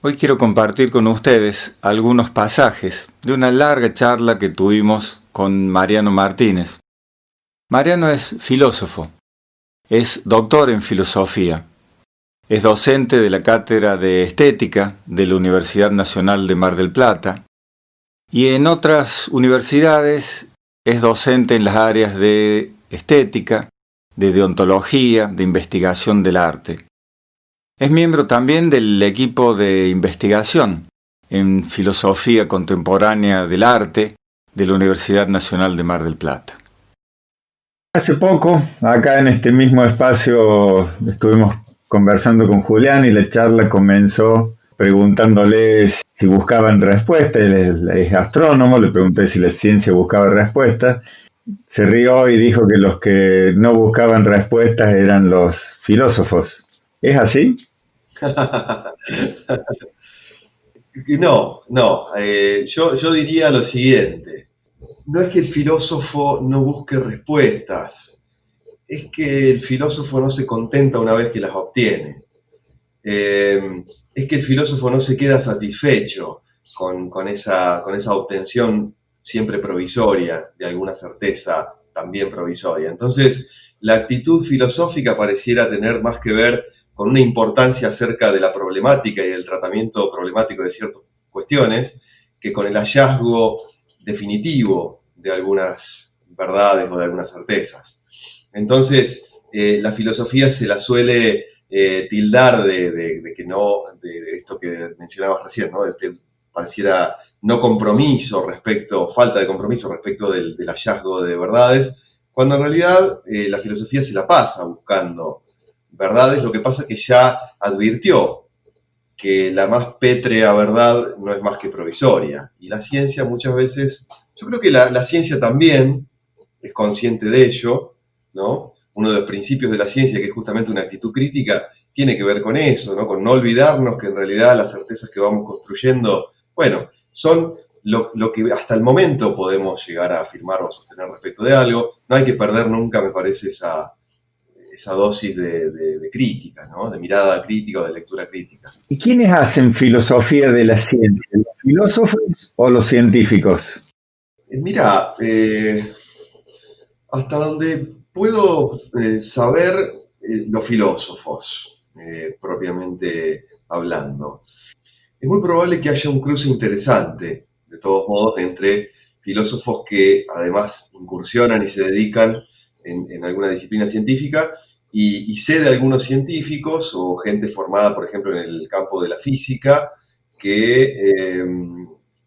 Hoy quiero compartir con ustedes algunos pasajes de una larga charla que tuvimos con Mariano Martínez. Mariano es filósofo, es doctor en filosofía, es docente de la Cátedra de Estética de la Universidad Nacional de Mar del Plata y en otras universidades es docente en las áreas de estética, de deontología, de investigación del arte. Es miembro también del equipo de investigación en Filosofía Contemporánea del Arte de la Universidad Nacional de Mar del Plata. Hace poco, acá en este mismo espacio, estuvimos conversando con Julián y la charla comenzó preguntándole si buscaban respuestas. Él es astrónomo, le pregunté si la ciencia buscaba respuestas. Se rió y dijo que los que no buscaban respuestas eran los filósofos. ¿Es así? Yo diría lo siguiente. No es que el filósofo no busque respuestas, es que el filósofo no se contenta una vez que las obtiene. Es que el filósofo no se queda satisfecho con esa obtención siempre provisoria de alguna certeza también provisoria. Entonces, la actitud filosófica pareciera tener más que ver con una importancia acerca de la problemática y del tratamiento problemático de ciertas cuestiones que con el hallazgo definitivo de algunas verdades o de algunas certezas. Entonces, la filosofía se la suele tildar de que no, de esto que mencionabas recién, ¿no? Pareciera no compromiso respecto, falta de compromiso respecto del hallazgo de verdades, cuando en realidad la filosofía se la pasa buscando verdades. Lo que pasa es que ya advirtió que la más pétrea verdad no es más que provisoria. Y la ciencia muchas veces, yo creo que la ciencia también es consciente de ello, ¿no? Uno de los principios de la ciencia, que es justamente una actitud crítica, tiene que ver con eso, ¿no? Con no olvidarnos que en realidad las certezas que vamos construyendo, bueno, son lo que hasta el momento podemos llegar a afirmar o a sostener respecto de algo. No hay que perder nunca, me parece, esa dosis de crítica, ¿no? De mirada crítica o de lectura crítica. ¿Y quiénes hacen filosofía de la ciencia? ¿Los filósofos o los científicos? Mira, hasta donde puedo saber, los filósofos, propiamente hablando. Es muy probable que haya un cruce interesante, de todos modos, entre filósofos que además incursionan y se dedican en alguna disciplina científica, y sé de algunos científicos o gente formada, por ejemplo, en el campo de la física, que,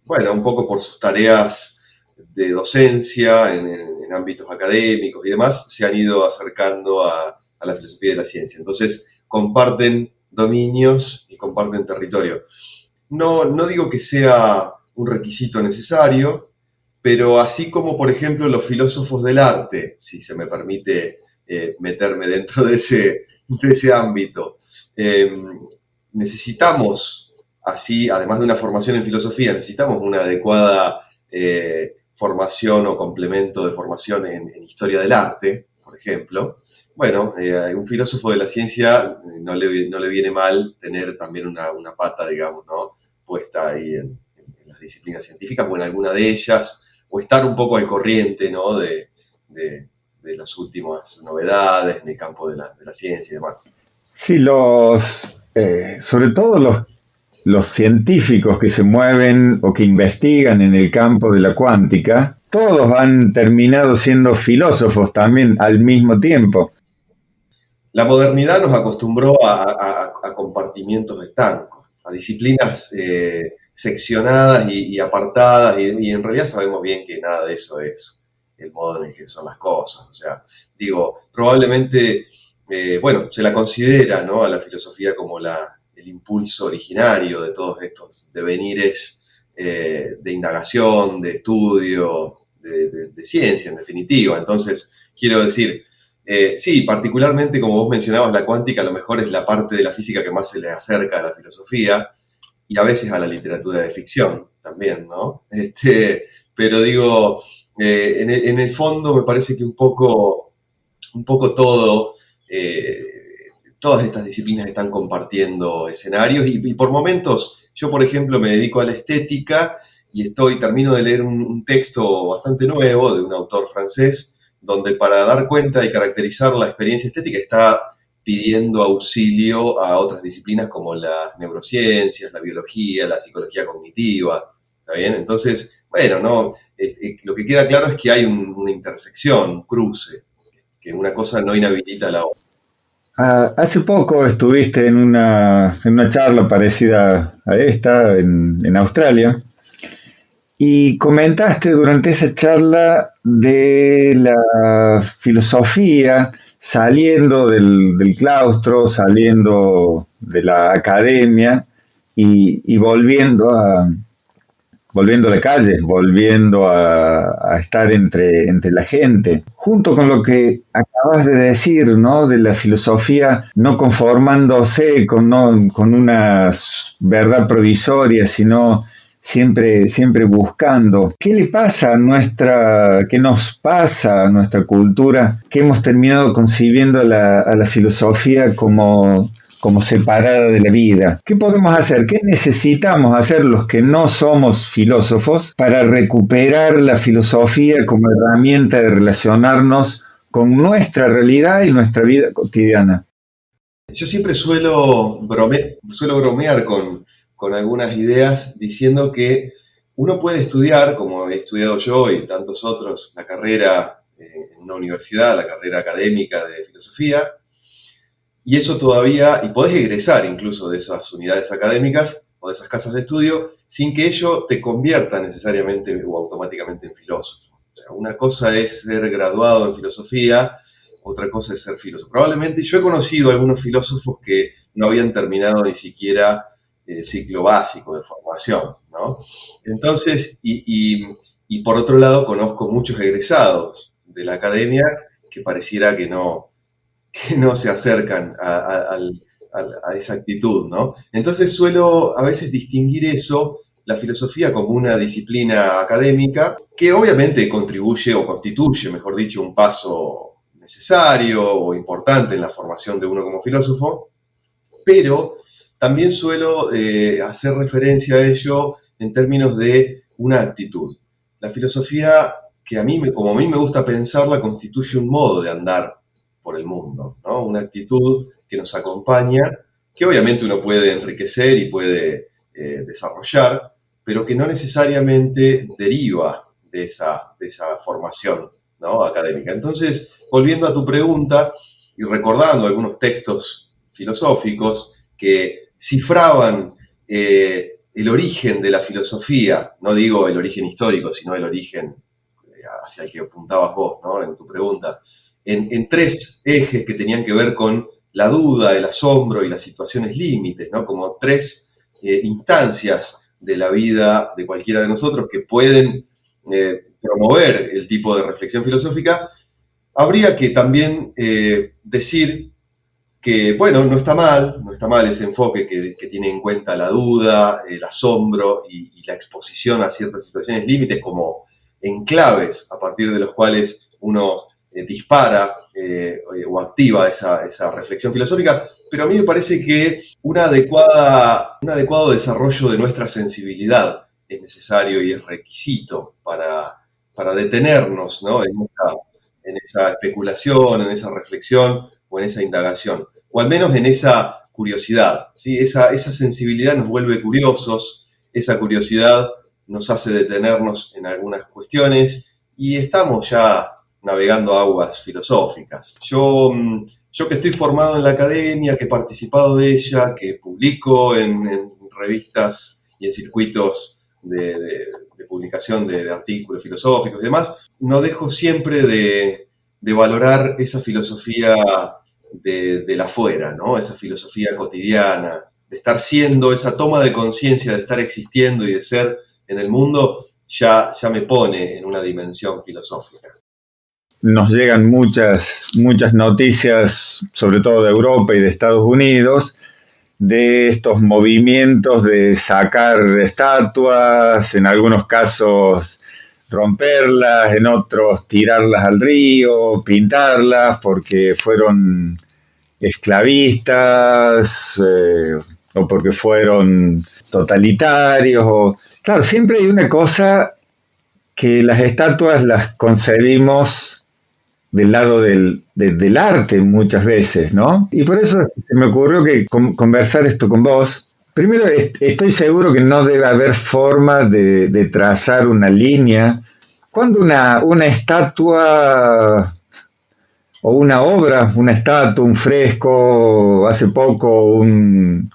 bueno, un poco por sus tareas de docencia en ámbitos académicos y demás, se han ido acercando a la filosofía de la ciencia. Entonces, comparten dominios y comparten territorio. No digo que sea un requisito necesario, pero así como, por ejemplo, los filósofos del arte, si se me permite meterme dentro de ese ámbito, eh, necesitamos, así, además de una formación en filosofía, necesitamos una adecuada formación o complemento de formación en historia del arte, por ejemplo. Bueno, un filósofo de la ciencia no le viene mal tener también una pata, digamos, ¿no? Puesta ahí en las disciplinas científicas o en alguna de ellas, o estar un poco al corriente, ¿no? De las últimas novedades en el campo de la ciencia y demás. Sí, sobre todo los científicos que se mueven o que investigan en el campo de la cuántica, todos han terminado siendo filósofos también al mismo tiempo. La modernidad nos acostumbró a compartimientos estancos, a disciplinas seccionadas y apartadas, y en realidad sabemos bien que nada de eso es el modo en el que son las cosas. O sea, digo, probablemente, bueno, se la considera, ¿no?, a la filosofía como el impulso originario de todos estos devenires de indagación, de estudio, de ciencia, en definitiva. Entonces, quiero decir, sí, particularmente como vos mencionabas, la cuántica a lo mejor es la parte de la física que más se le acerca a la filosofía y a veces a la literatura de ficción también, ¿no? Pero digo, en el fondo me parece que un poco todo todas estas disciplinas están compartiendo escenarios y por momentos, yo por ejemplo me dedico a la estética y termino de leer un texto bastante nuevo de un autor francés, donde para dar cuenta y caracterizar la experiencia estética está pidiendo auxilio a otras disciplinas como las neurociencias, la biología, la psicología cognitiva, ¿está bien? Entonces, bueno, no, lo que queda claro es que hay una intersección, un cruce, que una cosa no inhabilita a la otra. Hace poco estuviste en una charla parecida a esta en Australia y comentaste durante esa charla de la filosofía saliendo del claustro, saliendo de la academia y volviendo a la calle, volviendo a estar entre la gente. Junto con lo que acabas de decir, ¿no? De la filosofía no conformándose con una verdad provisoria, sino siempre buscando. ¿Qué le pasa qué nos pasa a nuestra cultura, que hemos terminado concibiendo a la filosofía como separada de la vida? ¿Qué podemos hacer? ¿Qué necesitamos hacer los que no somos filósofos para recuperar la filosofía como herramienta de relacionarnos con nuestra realidad y nuestra vida cotidiana? Yo siempre suelo bromear con algunas ideas diciendo que uno puede estudiar, como he estudiado yo y tantos otros, la carrera en una universidad, la carrera académica de filosofía, y eso todavía, y podés egresar incluso de esas unidades académicas o de esas casas de estudio, sin que ello te convierta necesariamente o automáticamente en filósofo. O sea, una cosa es ser graduado en filosofía, otra cosa es ser filósofo. Probablemente yo he conocido a algunos filósofos que no habían terminado ni siquiera el ciclo básico de formación, ¿no? Entonces, y por otro lado, conozco muchos egresados de la academia que pareciera que no se acercan a esa actitud, ¿no? Entonces suelo a veces distinguir eso, la filosofía como una disciplina académica que obviamente contribuye o constituye, mejor dicho, un paso necesario o importante en la formación de uno como filósofo, pero también suelo hacer referencia a ello en términos de una actitud. La filosofía, como a mí me gusta pensarla, constituye un modo de andar por el mundo, ¿no? Una actitud que nos acompaña, que obviamente uno puede enriquecer y puede desarrollar, pero que no necesariamente deriva de esa formación, ¿no? Académica. Entonces, volviendo a tu pregunta y recordando algunos textos filosóficos que cifraban el origen de la filosofía, no digo el origen histórico, sino el origen hacia el que apuntabas vos, ¿no? En tu pregunta, en tres ejes que tenían que ver con la duda, el asombro y las situaciones límites, ¿no? Como tres instancias de la vida de cualquiera de nosotros que pueden promover el tipo de reflexión filosófica. Habría que también decir que, bueno, no está mal ese enfoque que tiene en cuenta la duda, el asombro y la exposición a ciertas situaciones límites como enclaves a partir de los cuales uno dispara o activa esa reflexión filosófica, pero a mí me parece que un adecuado desarrollo de nuestra sensibilidad es necesario y es requisito para detenernos, ¿no? en esa especulación, en esa reflexión o en esa indagación, o al menos en esa curiosidad, ¿sí? Esa sensibilidad nos vuelve curiosos, esa curiosidad nos hace detenernos en algunas cuestiones y estamos ya navegando aguas filosóficas. Yo que estoy formado en la academia, que he participado de ella, que publico en revistas y en circuitos de publicación de artículos filosóficos y demás, no dejo siempre de valorar esa filosofía del afuera, ¿no? Esa filosofía cotidiana, de estar siendo, esa toma de conciencia de estar existiendo y de ser en el mundo, ya me pone en una dimensión filosófica. Nos llegan muchas noticias, sobre todo de Europa y de Estados Unidos, de estos movimientos de sacar estatuas, en algunos casos romperlas, en otros tirarlas al río, pintarlas, porque fueron esclavistas, o porque fueron totalitarios. Claro, siempre hay una cosa que las estatuas las concebimos del lado del arte muchas veces, ¿no? Y por eso se me ocurrió que conversar esto con vos. Primero, estoy seguro que no debe haber forma de trazar una línea. Cuando una estatua o una obra, una estatua, un fresco, hace poco un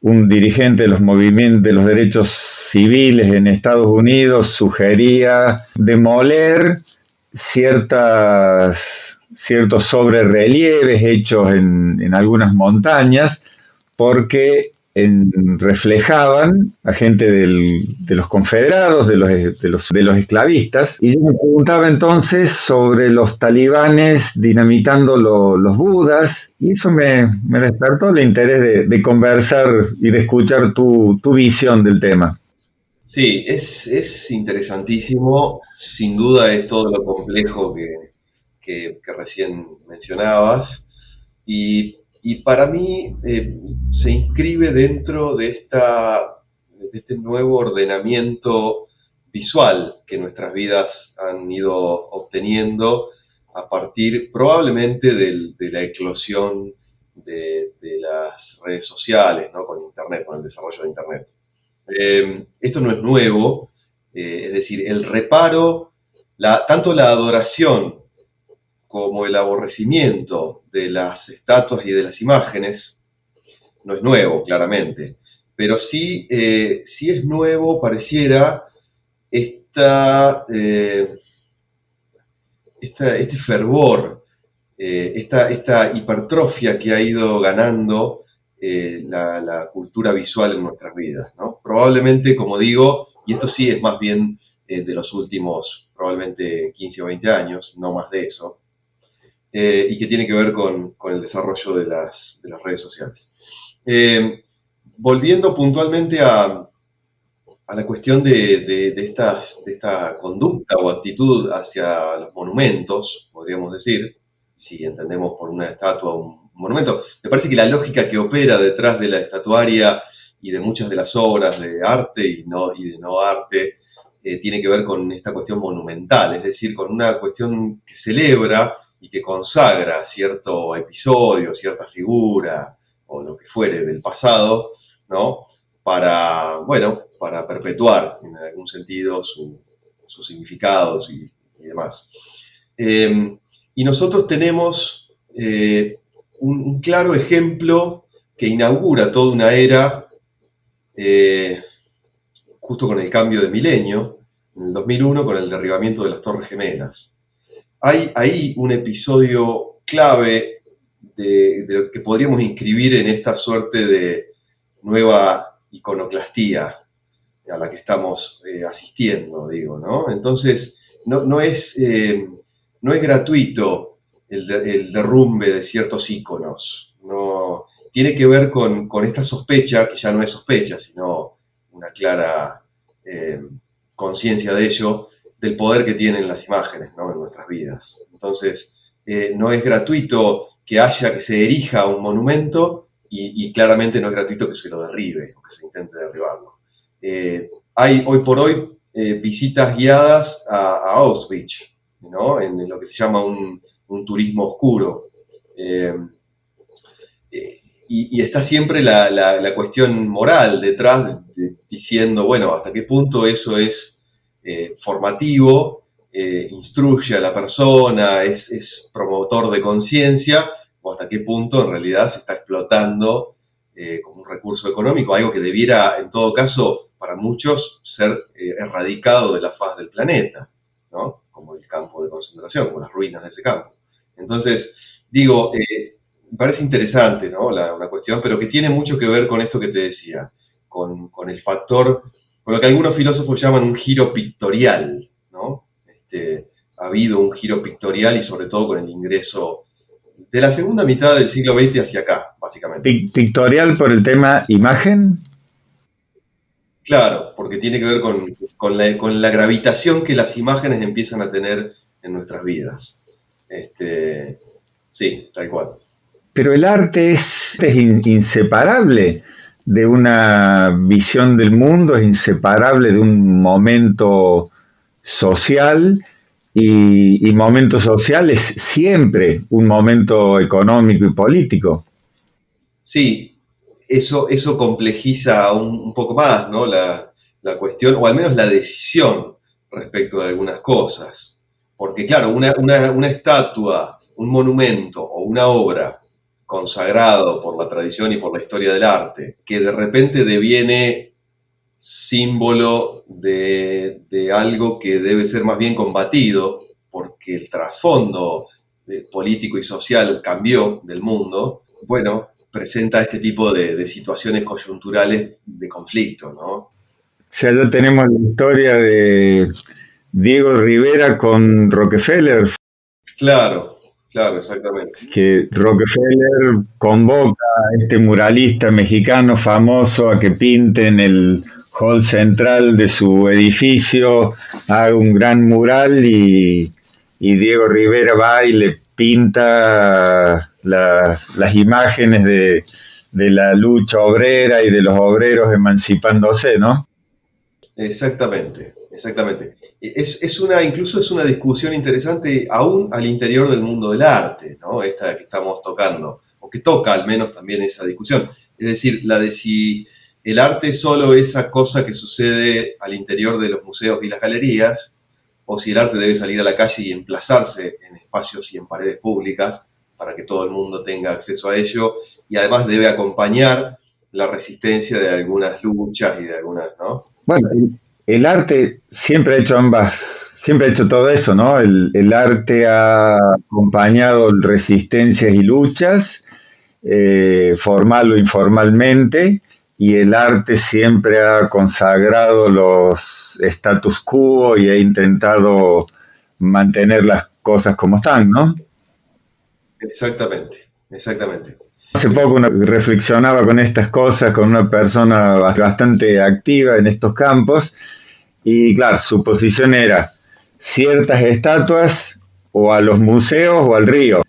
dirigente de los movimientos de los derechos civiles en Estados Unidos sugería demoler ciertos sobrerelieves hechos en algunas montañas porque reflejaban a gente de los confederados, de los esclavistas. Y yo me preguntaba entonces sobre los talibanes dinamitando los budas, y eso me despertó el interés de conversar y de escuchar tu visión del tema. Sí, es interesantísimo. Sin duda es todo lo complejo que recién mencionabas. Y para mí se inscribe dentro de este nuevo ordenamiento visual que nuestras vidas han ido obteniendo a partir probablemente de la eclosión de las redes sociales, ¿no? Con Internet, con el desarrollo de Internet. Esto no es nuevo, es decir, el reparo, tanto la adoración como el aborrecimiento de las estatuas y de las imágenes no es nuevo, claramente, pero sí es nuevo, pareciera, este fervor, esta hipertrofia que ha ido ganando la cultura visual en nuestras vidas, ¿no? Probablemente, como digo, y esto sí es más bien de los últimos probablemente 15 o 20 años, no más de eso, y que tiene que ver con el desarrollo de las redes sociales. Volviendo puntualmente a la cuestión de esta conducta o actitud hacia los monumentos, podríamos decir, si entendemos por una estatua un monumento, me parece que la lógica que opera detrás de la estatuaria y de muchas de las obras de arte y de no arte tiene que ver con esta cuestión monumental, es decir, con una cuestión que celebra y que consagra cierto episodio, cierta figura o lo que fuere del pasado, ¿no? Para perpetuar en algún sentido sus significados y demás. Y nosotros tenemos un claro ejemplo que inaugura toda una era justo con el cambio de milenio, en el 2001, con el derribamiento de las Torres Gemelas. Hay ahí un episodio clave de lo que podríamos inscribir en esta suerte de nueva iconoclastía a la que estamos asistiendo, digo, ¿no? Entonces, no es gratuito el derrumbe de ciertos íconos. No, tiene que ver con esta sospecha, que ya no es sospecha, sino una clara conciencia de ello, del poder que tienen las imágenes, ¿no? En nuestras vidas. Entonces, no es gratuito que se erija un monumento y claramente no es gratuito que se lo derribe o que se intente derribarlo. Hay hoy por hoy visitas guiadas a Auschwitz, ¿no? En lo que se llama un turismo oscuro. Y está siempre la cuestión moral detrás, diciendo, bueno, hasta qué punto eso es formativo, instruye a la persona, es promotor de conciencia, o hasta qué punto en realidad se está explotando como un recurso económico, algo que debiera, en todo caso, para muchos, ser erradicado de la faz del planeta, ¿no? Como el campo de concentración, como las ruinas de ese campo. Entonces, digo, me parece interesante, ¿no? Una cuestión, pero que tiene mucho que ver con esto que te decía, con el factor, con lo que algunos filósofos llaman un giro pictorial, ¿no? Ha habido un giro pictorial y sobre todo con el ingreso de la segunda mitad del siglo XX hacia acá, básicamente. ¿Pictorial por el tema imagen? Claro, porque tiene que ver con la gravitación que las imágenes empiezan a tener en nuestras vidas. Sí, tal cual. Pero el arte es inseparable de una visión del mundo, es inseparable de un momento social y momento social es siempre un momento económico y político. Sí, eso complejiza un poco más, ¿no? La cuestión, o al menos la decisión respecto de algunas cosas. Porque claro, una estatua, un monumento o una obra consagrado por la tradición y por la historia del arte, que de repente deviene símbolo de algo que debe ser más bien combatido, porque el trasfondo político y social cambió del mundo, bueno, presenta este tipo de situaciones coyunturales de conflicto, ¿no? O sea, ya tenemos la historia de Diego Rivera con Rockefeller, Claro, claro, exactamente. que Rockefeller convoca a este muralista mexicano famoso a que pinte en el hall central de su edificio, haga un gran mural y Diego Rivera va y le pinta las imágenes de la lucha obrera y de los obreros emancipándose, ¿no? Exactamente, exactamente. Incluso es una discusión interesante aún al interior del mundo del arte, ¿no? Esta que estamos tocando, o que toca al menos también esa discusión. Es decir, la de si el arte es solo esa cosa que sucede al interior de los museos y las galerías, o si el arte debe salir a la calle y emplazarse en espacios y en paredes públicas para que todo el mundo tenga acceso a ello, y además debe acompañar la resistencia de algunas luchas y de algunas, ¿no? Bueno, el arte siempre ha hecho siempre ha hecho todo eso, ¿no? El arte ha acompañado resistencias y luchas, formal o informalmente, y el arte siempre ha consagrado los status quo y ha intentado mantener las cosas como están, ¿no? Exactamente, exactamente. Hace poco reflexionaba con estas cosas con una persona bastante activa en estos campos y claro, su posición era ciertas estatuas o a los museos o al río,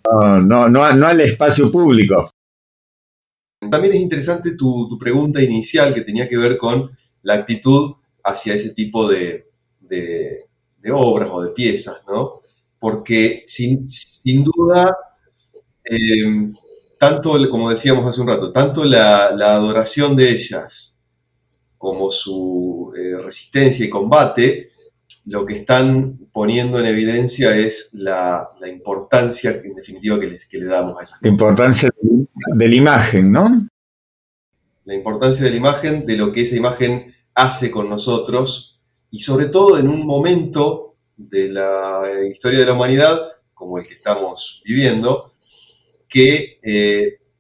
no al espacio público. También es interesante tu pregunta inicial que tenía que ver con la actitud hacia ese tipo de obras o de piezas, ¿no? Porque sin duda, eh, tanto, como decíamos hace un rato, tanto la adoración de ellas como su resistencia y combate, lo que están poniendo en evidencia es la importancia, en definitiva, que le damos a esas La cosas. importancia de la imagen, ¿no? La importancia de la imagen, de lo que esa imagen hace con nosotros y sobre todo en un momento de la historia de la humanidad como el que estamos viviendo, que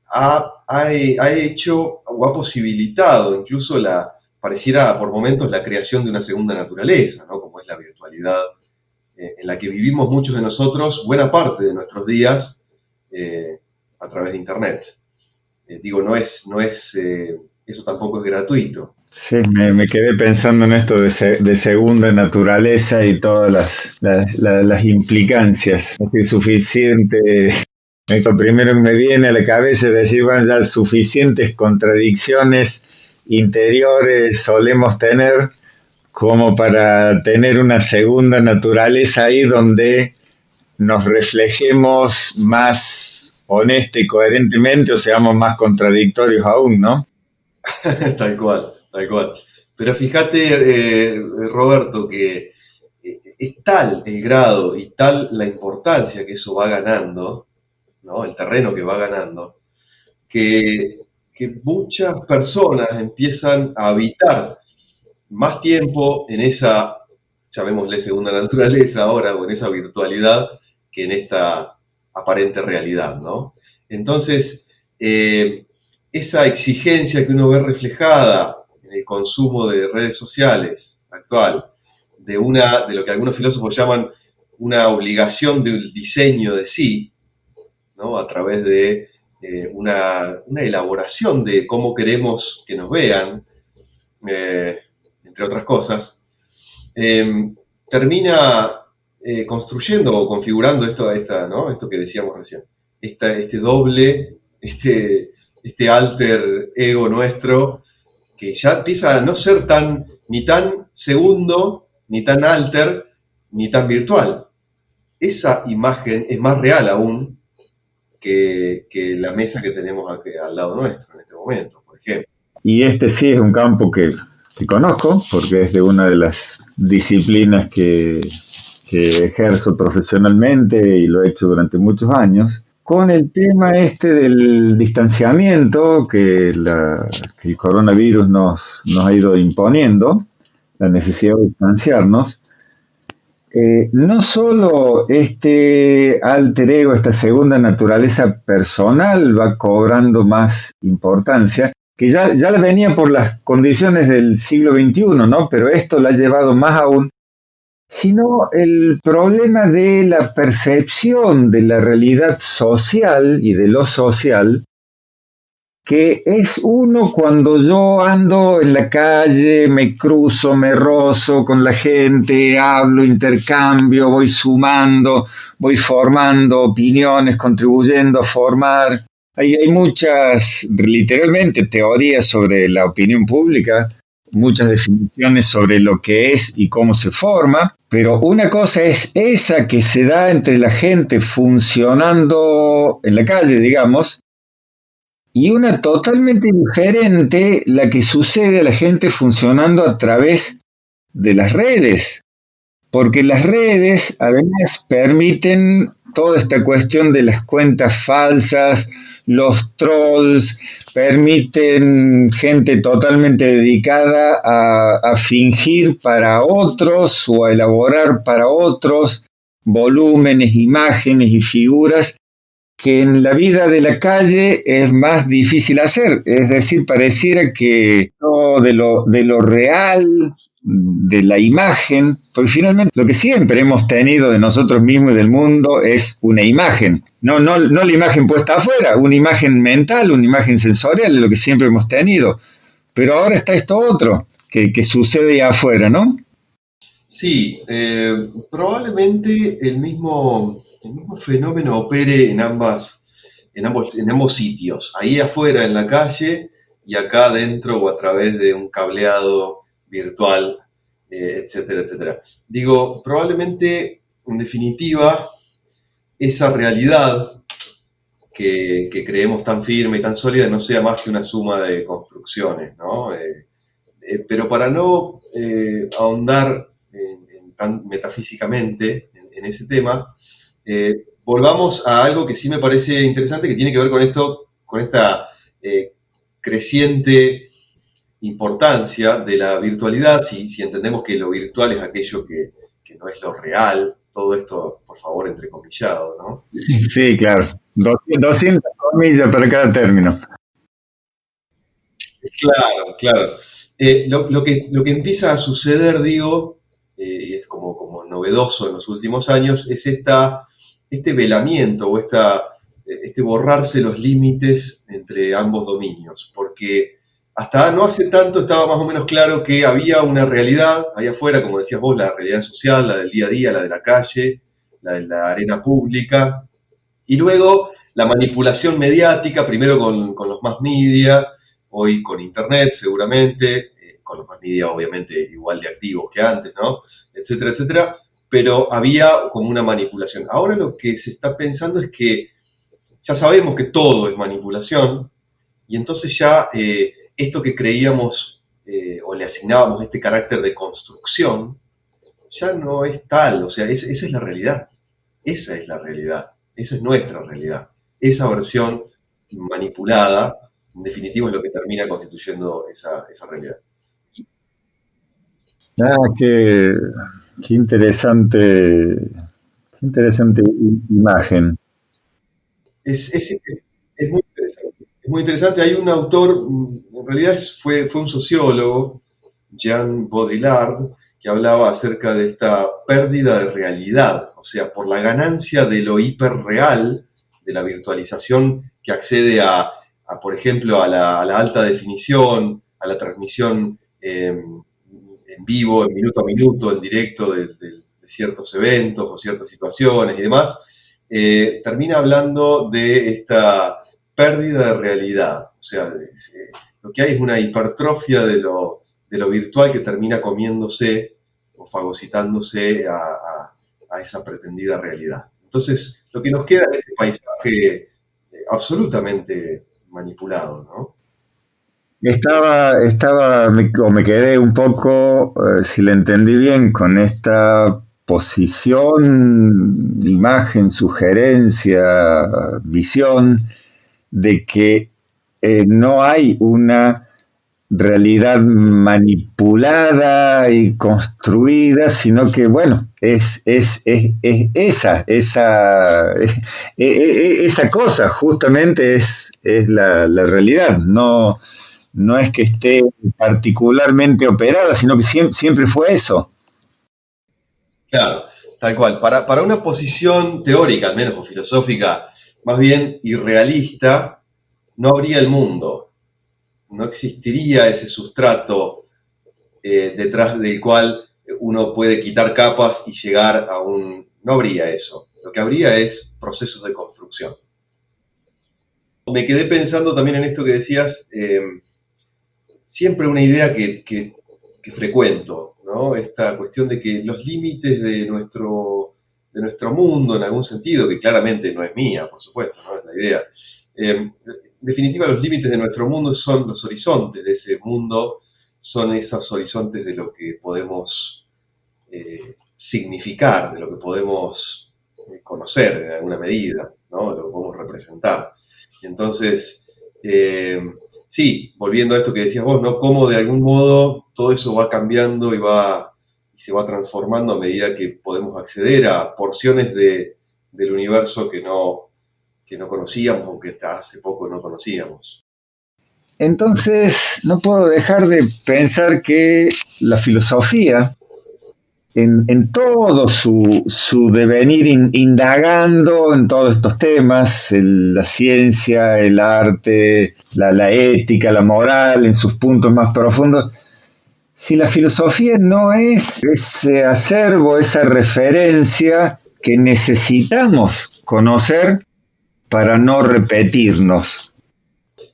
ha hecho o ha posibilitado incluso pareciera por momentos la creación de una segunda naturaleza, ¿no? Como es la virtualidad, en la que vivimos muchos de nosotros buena parte de nuestros días a través de Internet. Digo, eso tampoco es gratuito. Sí, me quedé pensando en esto de segunda naturaleza y todas las implicancias. Es suficiente. Lo primero que me viene a la cabeza es decir, bueno, ya suficientes contradicciones interiores solemos tener como para tener una segunda naturaleza ahí donde nos reflejemos más honesta y coherentemente o seamos más contradictorios aún, ¿no? Tal cual, tal cual. Pero fíjate, Roberto, que es tal el grado y tal la importancia que eso va ganando, ¿no? El terreno que va ganando, que, que muchas personas empiezan a habitar más tiempo en esa, llamémosle segunda naturaleza ahora, o en esa virtualidad, que en esta aparente realidad, ¿no? Entonces, esa exigencia que uno ve reflejada en el consumo de redes sociales actual, de lo que algunos filósofos llaman una obligación del diseño de sí, ¿no? A través de una elaboración de cómo queremos que nos vean, eh, entre otras cosas, termina construyendo o configurando ¿no? Esto que decíamos recién, este doble este, este alter ego nuestro, que ya empieza a no ser ni tan segundo, ni tan alter, ni tan virtual. Esa imagen es más real aún que la mesa que tenemos aquí al lado nuestro en este momento, por ejemplo. Y este sí es un campo que conozco, porque es de una de las disciplinas que ejerzo profesionalmente y lo he hecho durante muchos años, con el tema este del distanciamiento que el coronavirus nos ha ido imponiendo, la necesidad de distanciarnos. No solo este alter ego, esta segunda naturaleza personal va cobrando más importancia, que ya la venía por las condiciones del siglo XXI, ¿no? Pero esto la ha llevado más aún, sino el problema de la percepción de la realidad social y de lo social, que es uno cuando yo ando en la calle, me cruzo, me rozo con la gente, hablo, intercambio, voy sumando, voy formando opiniones, contribuyendo a formar. Hay muchas, literalmente, teorías sobre la opinión pública, muchas definiciones sobre lo que es y cómo se forma, pero una cosa es esa que se da entre la gente funcionando en la calle, digamos, y una totalmente diferente la que sucede a la gente funcionando a través de las redes, porque las redes además permiten toda esta cuestión de las cuentas falsas, los trolls, permiten gente totalmente dedicada a fingir para otros o a elaborar para otros volúmenes, imágenes y figuras que en la vida de la calle es más difícil hacer. Es decir, pareciera que todo de lo real, de la imagen, porque finalmente lo que siempre hemos tenido de nosotros mismos y del mundo es una imagen. No la imagen puesta afuera, una imagen mental, una imagen sensorial, es lo que siempre hemos tenido. Pero ahora está esto otro, que sucede ahí afuera, ¿no? Sí, probablemente el mismo fenómeno opere en ambos sitios, ahí afuera en la calle y acá adentro o a través de un cableado virtual, etcétera, etcétera. Digo, probablemente, en definitiva, esa realidad que creemos tan firme y tan sólida no sea más que una suma de construcciones, ¿no? Pero para no ahondar tan metafísicamente en ese tema, volvamos a algo que sí me parece interesante, que tiene que ver con esta creciente importancia de la virtualidad, si entendemos que lo virtual es aquello que no es lo real, todo esto, por favor, entrecomillado, ¿no? Sí, claro. 200 comillas para cada término. Claro, claro. Lo que empieza a suceder, digo, y es como novedoso en los últimos años, es este velamiento o este borrarse los límites entre ambos dominios, porque hasta no hace tanto estaba más o menos claro que había una realidad ahí afuera, como decías vos, la realidad social, la del día a día, la de la calle, la de la arena pública, y luego la manipulación mediática, primero con los mass media, hoy con internet seguramente, con los mass media obviamente igual de activos que antes, ¿no? Etcétera, etcétera, pero había como una manipulación. Ahora lo que se está pensando es que ya sabemos que todo es manipulación y entonces ya esto que creíamos o le asignábamos este carácter de construcción ya no es tal, o sea, esa es la realidad, esa es la realidad, esa es nuestra realidad, esa versión manipulada, en definitiva es lo que termina constituyendo esa realidad. Qué interesante imagen. Es muy interesante. Es muy interesante. Hay un autor, en realidad fue un sociólogo, Jean Baudrillard, que hablaba acerca de esta pérdida de realidad, o sea, por la ganancia de lo hiperreal, de la virtualización que accede por ejemplo, a la alta definición, a la transmisión en vivo, en minuto a minuto, en directo de ciertos eventos o ciertas situaciones y demás, termina hablando de esta pérdida de realidad. O sea, lo que hay es una hipertrofia de lo virtual que termina comiéndose o fagocitándose a esa pretendida realidad. Entonces, lo que nos queda es este paisaje absolutamente manipulado, ¿no? Me quedé un poco, si le entendí bien, con esta posición, imagen, sugerencia, visión, de que no hay una realidad manipulada y construida, sino que, bueno, es esa cosa, justamente es la realidad. No, no es que esté particularmente operada, sino que siempre fue eso. Claro, tal cual. Para una posición teórica, al menos o filosófica, más bien irrealista, no habría el mundo. No existiría ese sustrato detrás del cual uno puede quitar capas y llegar a un... No habría eso. Lo que habría es procesos de construcción. Me quedé pensando también en esto que decías, siempre una idea que frecuento, ¿no? Esta cuestión de que los límites de nuestro mundo, en algún sentido, que claramente no es mía, por supuesto, no es la idea. En definitiva, los límites de nuestro mundo son los horizontes de ese mundo, son esos horizontes de lo que podemos significar, de lo que podemos conocer en alguna medida, ¿no? De lo que podemos representar. Y entonces, sí, volviendo a esto que decías vos, ¿no? Cómo de algún modo todo eso va cambiando y se va transformando a medida que podemos acceder a porciones del universo que no conocíamos o que hasta hace poco no conocíamos. Entonces, no puedo dejar de pensar que la filosofía, en todo su devenir indagando en todos estos temas, la ciencia, el arte, la ética, la moral, en sus puntos más profundos, si la filosofía no es ese acervo, esa referencia que necesitamos conocer para no repetirnos.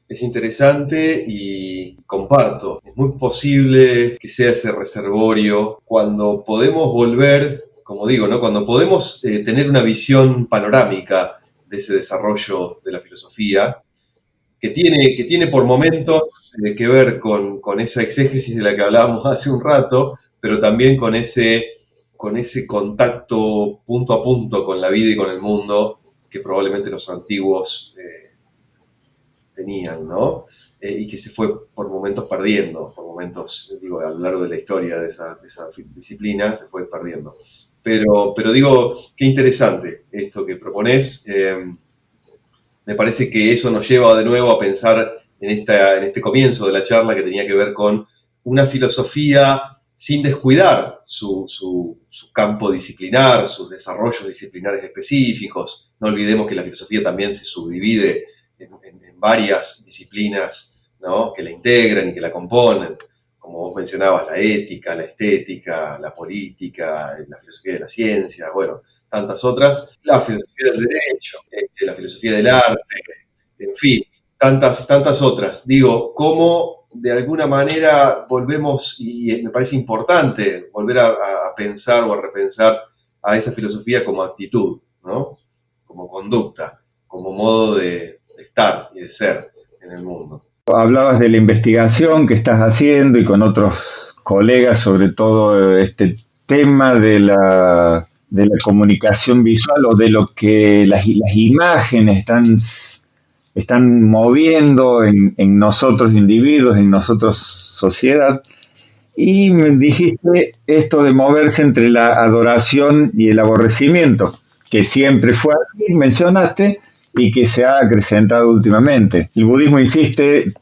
Es interesante y comparto. Es muy posible que sea ese reservorio cuando podemos volver, como digo, ¿no? Cuando podemos tener una visión panorámica de ese desarrollo de la filosofía, que tiene por momentos que ver con esa exégesis de la que hablábamos hace un rato, pero también con ese contacto punto a punto con la vida y con el mundo que probablemente los antiguos tenían, ¿no? Y que se fue por momentos perdiendo, por momentos, digo, a lo largo de la historia de esa disciplina se fue perdiendo. Pero digo, qué interesante esto que proponés. Me parece que eso nos lleva de nuevo a pensar en este comienzo de la charla que tenía que ver con una filosofía sin descuidar su campo disciplinar, sus desarrollos disciplinares específicos. No olvidemos que la filosofía también se subdivide en varias disciplinas, ¿no? Que la integran y que la componen, como vos mencionabas, la ética, la estética, la política, la filosofía de la ciencia, bueno, tantas otras, la filosofía del derecho, la filosofía del arte, en fin, tantas otras. Digo, cómo de alguna manera volvemos, y me parece importante volver a pensar o a repensar a esa filosofía como actitud, ¿no? Como conducta, como modo de estar y de ser en el mundo. Hablabas de la investigación que estás haciendo y con otros colegas sobre todo este tema de la comunicación visual o de lo que las imágenes están moviendo en nosotros individuos, en nosotros sociedad. Y me dijiste esto de moverse entre la adoración y el aborrecimiento, que siempre fue así, mencionaste, y que se ha acrecentado últimamente. El budismo insiste,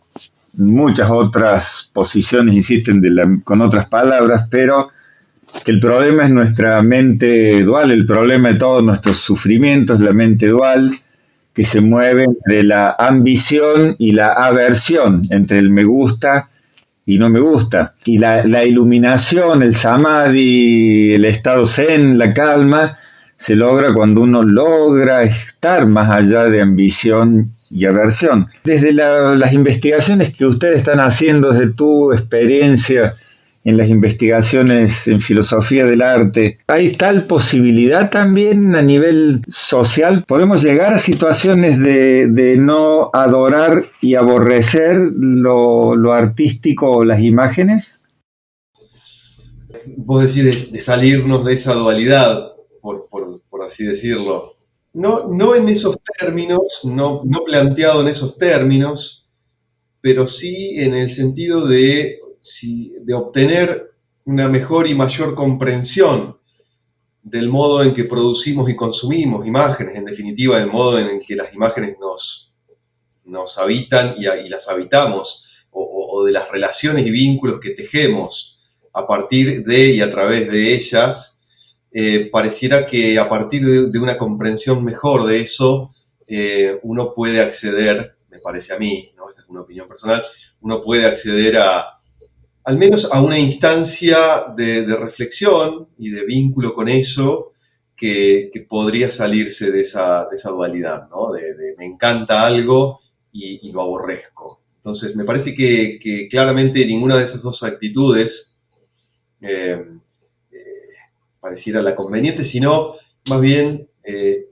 muchas otras posiciones insisten con otras palabras, pero que el problema es nuestra mente dual, el problema de todos nuestros sufrimientos, la mente dual, que se mueve entre la ambición y la aversión, entre el me gusta y no me gusta. Y la iluminación, el samadhi, el estado zen, la calma, se logra cuando uno logra estar más allá de ambición y aversión. Desde las investigaciones que ustedes están haciendo, desde tu experiencia en las investigaciones en filosofía del arte, ¿hay tal posibilidad también a nivel social? ¿Podemos llegar a situaciones de no adorar y aborrecer lo artístico o las imágenes? Vos decís de salirnos de esa dualidad, por así decirlo. No, no en esos términos, no planteado en esos términos, pero sí en el sentido de obtener una mejor y mayor comprensión del modo en que producimos y consumimos imágenes, en definitiva, el modo en el que las imágenes nos habitan y las habitamos, o de las relaciones y vínculos que tejemos a partir de y a través de ellas, pareciera que a partir de una comprensión mejor de eso, uno puede acceder, me parece a mí, ¿no? Esta es una opinión personal, uno puede acceder al menos a una instancia de reflexión y de vínculo con eso que podría salirse de esa dualidad, ¿no? De me encanta algo y lo aborrezco. Entonces, me parece que claramente ninguna de esas dos actitudes eh, eh, pareciera la conveniente, sino más bien,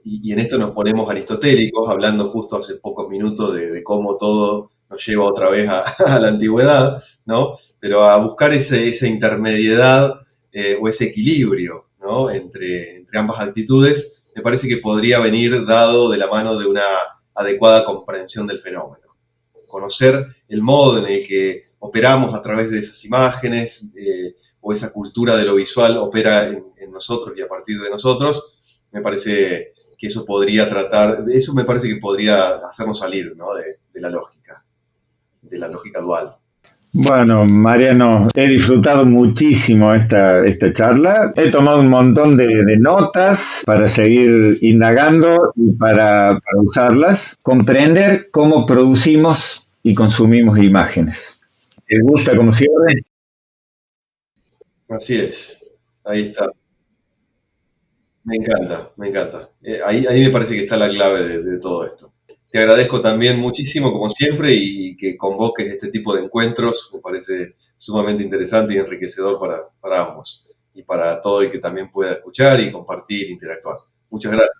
y en esto nos ponemos aristotélicos, hablando justo hace pocos minutos de cómo todo nos lleva otra vez a la antigüedad, ¿no? Pero a buscar esa intermediedad o ese equilibrio, ¿no? Entre ambas actitudes, me parece que podría venir dado de la mano de una adecuada comprensión del fenómeno. Conocer el modo en el que operamos a través de esas imágenes o esa cultura de lo visual opera en nosotros y a partir de nosotros, me parece que eso me parece que podría hacernos salir, ¿no? de la lógica dual. Bueno, Mariano, he disfrutado muchísimo esta charla. He tomado un montón de notas para seguir indagando y para usarlas. Comprender cómo producimos y consumimos imágenes. ¿Te gusta como cierre? Así es, ahí está. Me encanta, me encanta. Ahí me parece que está la clave de todo esto. Te agradezco también muchísimo, como siempre, y que convoques este tipo de encuentros. Me parece sumamente interesante y enriquecedor para ambos y para todo el que también pueda escuchar y compartir, interactuar. Muchas gracias.